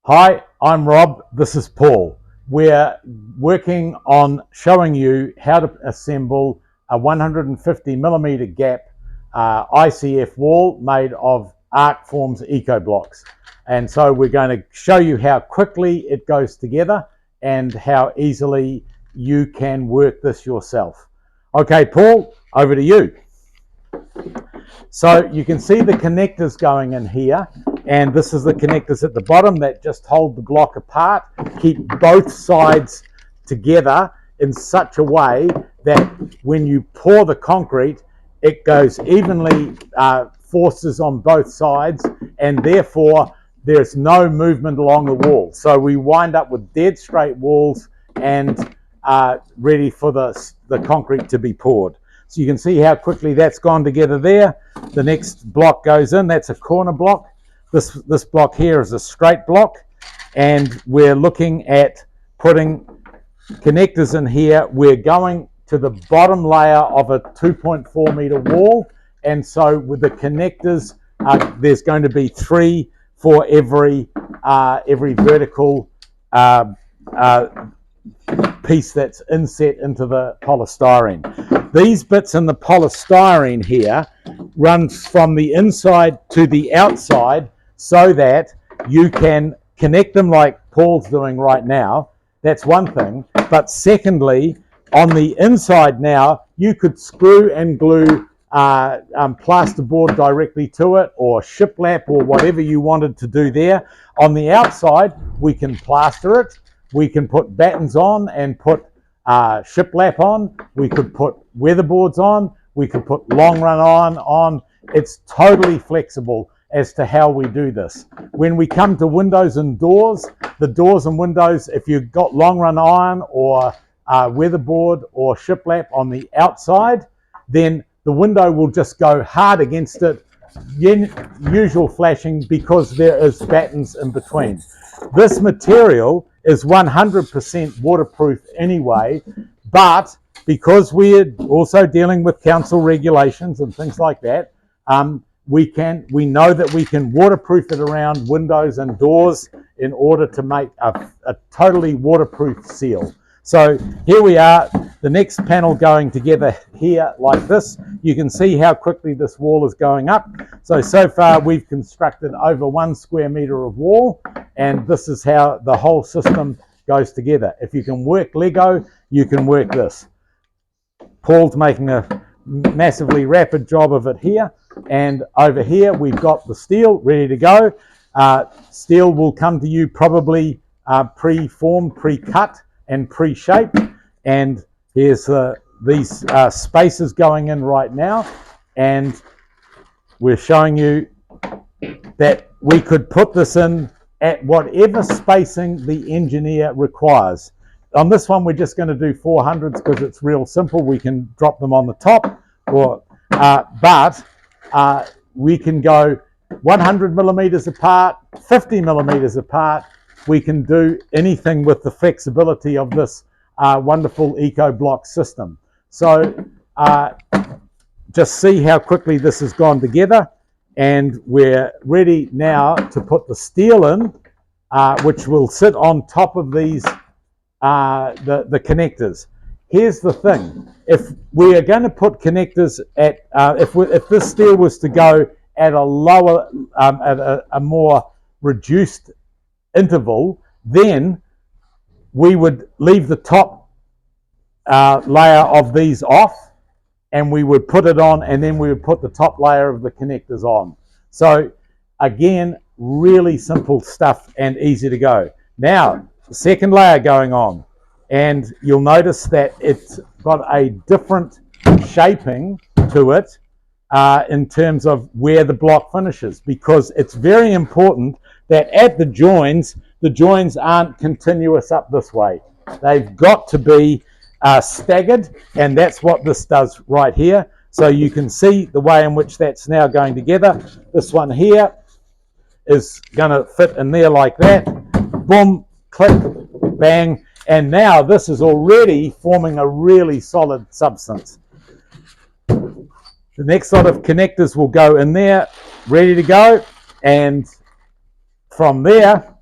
Hi, I'm Rob. This is Paul. We're working on showing you how to assemble a 150mm gap ICF wall made of Arkform's Ecoblocks. And so we're going to show you how quickly it goes together and how easily you can work this yourself. Okay, Paul, over to you. So you can see the connectors going in here, and this is the connectors at the bottom that just hold the block apart, keep both sides together in such a way that when you pour the concrete, it goes evenly, forces on both sides, and therefore there's no movement along the wall. So we wind up with dead straight walls and ready for the concrete to be poured. So you can see how quickly that's gone together there. The next block goes in, that's a corner block. This block here is a straight block, and we're looking at putting connectors in here. We're going to the bottom layer of a 2.4 meter wall, and so with the connectors, there's going to be 3 for every vertical piece that's inset into the polystyrene. These bits in the polystyrene here runs from the inside to the outside so that you can connect them like Paul's doing right now. That's one thing. But secondly, on the inside now, you could screw and glue plasterboard directly to it, or shiplap, or whatever you wanted to do there. On the outside, we can plaster it. We can put battens on and put shiplap on. We could put weatherboards on. We could put long run iron on. It's totally flexible as to how we do this. When we come to windows and doors, the doors and windows, if you've got long run iron or weatherboard or shiplap on the outside, then the window will just go hard against it, usual flashing, because there is battens in between. This material is 100% waterproof anyway, but because we're also dealing with council regulations and things like that, we know that we can waterproof it around windows and doors in order to make a totally waterproof seal. So here we are, the next panel going together here like this. You can see how quickly this wall is going up. So far we've constructed over 1 square meter of wall, and this is how the whole system goes together. If you can work Lego, you can work this. Paul's making a massively rapid job of it here, and over here we've got the steel ready to go. Steel will come to you probably pre-formed, pre-cut and pre-shaped, and here's these spaces going in right now, and we're showing you that we could put this in at whatever spacing the engineer requires. On this one, we're just going to do 400s because it's real simple. We can drop them on the top, but we can go 100 millimeters apart, 50 millimeters apart. We can do anything with the flexibility of this wonderful Ecoblock system. So just see how quickly this has gone together, and we're ready now to put the steel in, which will sit on top of these the connectors. Here's the thing: if we are going to put connectors at, if this steel was to go at a lower, at a more reduced interval, then we would leave the top layer of these off, and we would put it on, and then we would put the top layer of the connectors on. So again, really simple stuff and easy to go. Now, the second layer going on, and you'll notice that it's got a different shaping to it in terms of where the block finishes, because it's very important that at the joins aren't continuous up this way. They've got to be staggered, and that's what this does right here. So you can see the way in which that's now going together. This one here is going to fit in there like that. Boom, click, bang, and now this is already forming a really solid substance. The next lot of connectors will go in there, ready to go, and from there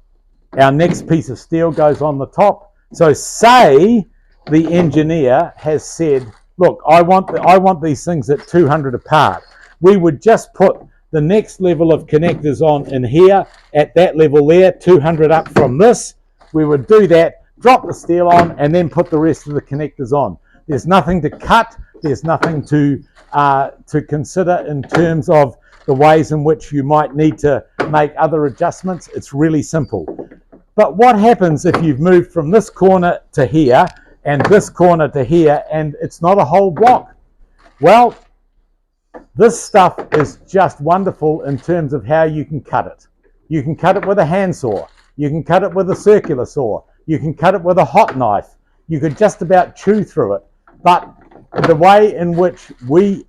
Our next piece of steel goes on the top. So say the engineer has said, look, I want these things at 200 apart. We would just put the next level of connectors on in here at that level there, 200 up from this. We would do that, drop the steel on, and then put the rest of the connectors on. There's nothing to cut. There's nothing to consider in terms of the ways in which you might need to make other adjustments. It's really simple. But what happens if you've moved from this corner to here and this corner to here and it's not a whole block? Well, this stuff is just wonderful in terms of how you can cut it. You can cut it with a handsaw. You can cut it with a circular saw. You can cut it with a hot knife. You could just about chew through it. But the way in which we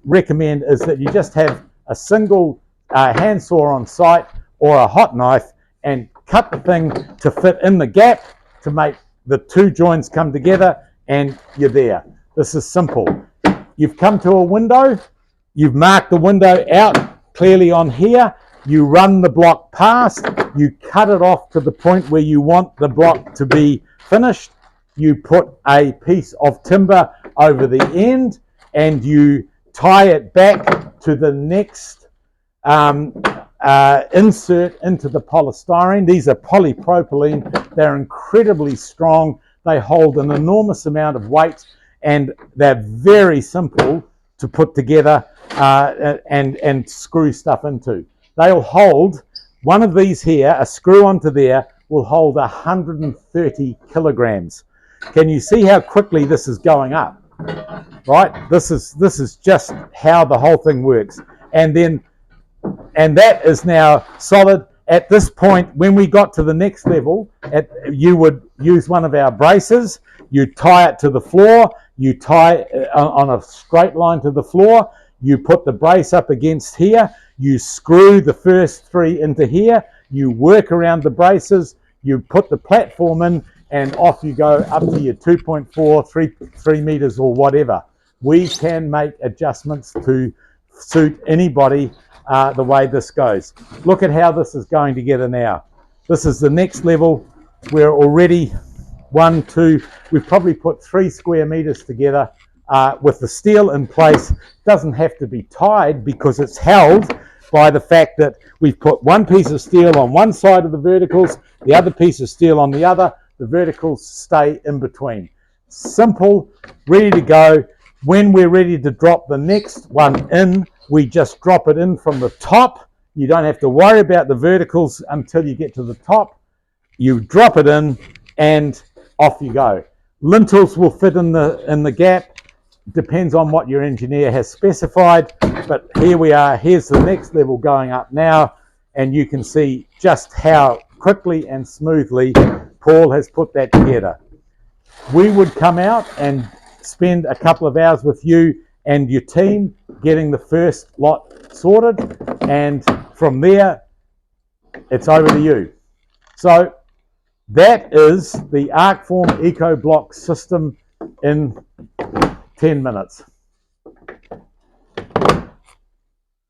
recommend is that you just have a single handsaw on site or a hot knife and cut the thing to fit in the gap to make the two joints come together, and you're there. This is simple. You've come to a window, you've marked the window out clearly on here, you run the block past, you cut it off to the point where you want the block to be finished, you put a piece of timber over the end and you tie it back to the next insert into the polystyrene. These are polypropylene. They're incredibly strong. They hold an enormous amount of weight and they're very simple to put together and screw stuff into. They'll hold, one of these here, a screw onto there, will hold 130 kilograms. Can you see how quickly this is going up? Right? This is just how the whole thing works. And that is now solid. At this point, when we got to the next level, you would use one of our braces, you tie it to the floor, you tie on a straight line to the floor, you put the brace up against here, you screw the first three into here, you work around the braces, you put the platform in, and off you go up to your 2.4, 3 meters or whatever. We can make adjustments to suit anybody the way this goes. Look at how this is going together now. This is the next level. We're already we've probably put 3 square meters together with the steel in place. Doesn't have to be tied because it's held by the fact that we've put one piece of steel on one side of the verticals, the other piece of steel on the other. The verticals stay in between. Simple, ready to go. When we're ready to drop the next one in, we just drop it in from the top. You don't have to worry about the verticals until you get to the top. You drop it in and off you go. Lintels will fit in the gap. Depends on what your engineer has specified. But here we are. Here's the next level going up now. And you can see just how quickly and smoothly Paul has put that together. We would come out and spend a couple of hours with you and your team getting the first lot sorted, and from there it's over to you. So that is the Arkform Ecoblock system in 10 minutes.